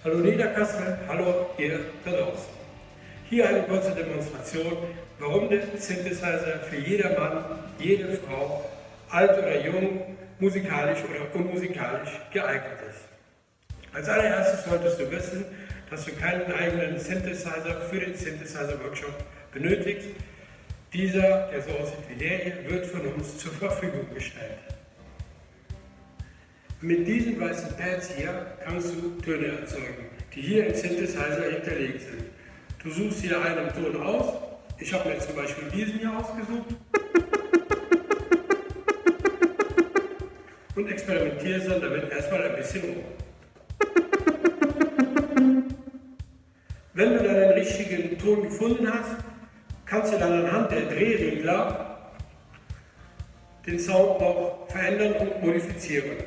Hallo Niederkassel, hallo ihr da draußen. Hier eine kurze Demonstration, warum der Synthesizer für jedermann, jede Frau, alt oder jung, musikalisch oder unmusikalisch geeignet ist. Als allererstes solltest du wissen, dass du keinen eigenen Synthesizer für den Synthesizer-Workshop benötigst. Dieser, der so aussieht wie der hier, wird von uns zur Verfügung gestellt. Mit diesen weißen Pads hier kannst du Töne erzeugen, die hier im Synthesizer hinterlegt sind. Du suchst hier einen Ton aus. Ich habe mir zum Beispiel diesen hier ausgesucht und experimentierst dann damit erstmal ein bisschen rum. Wenn du dann den richtigen Ton gefunden hast, kannst du dann anhand der Drehregler den Sound noch verändern und modifizieren.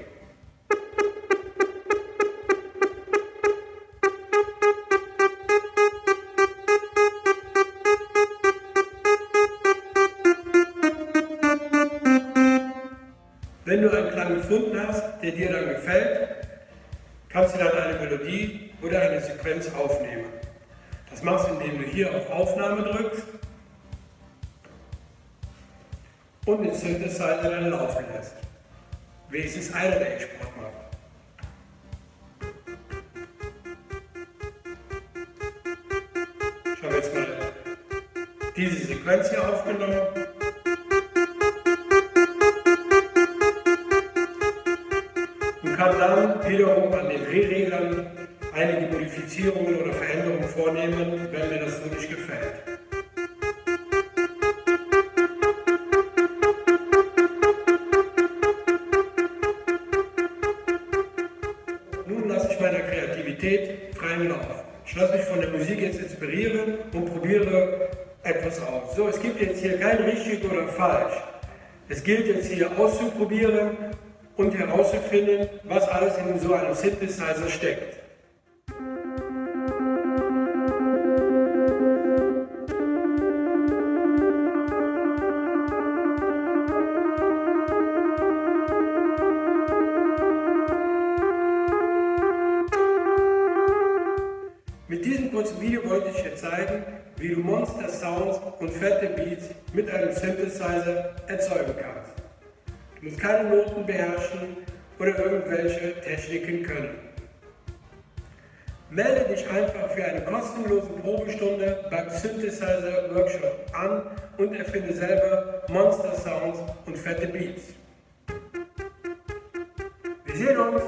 Wenn du einen Klang gefunden hast, der dir dann gefällt, kannst du dann eine Melodie oder eine Sequenz aufnehmen. Das machst du, indem du hier auf Aufnahme drückst und den Synthesizer dann laufen lässt. Wenigstens einer der Export macht. Ich habe jetzt mal diese Sequenz hier aufgenommen. Und kann dann wiederum an den Drehreglern einige Modifizierungen oder Veränderungen vornehmen, wenn mir das so nicht gefällt. Nun lasse ich meiner Kreativität freien Lauf. Ich lasse mich von der Musik jetzt inspirieren und probiere etwas aus. So, es gibt jetzt hier kein richtig oder falsch. Es gilt jetzt hier auszuprobieren und herauszufinden, was alles in so einem Synthesizer steckt. Mit diesem kurzen Video wollte ich dir zeigen, wie du Monster-Sounds und Fette Beats mit einem Synthesizer erzeugen kannst. Du musst keine Noten beherrschen oder irgendwelche Techniken können. Melde dich einfach für eine kostenlose Probestunde beim Synthesizer Workshop an und erfinde selber Monster Sounds und Fette Beats. Wir sehen uns!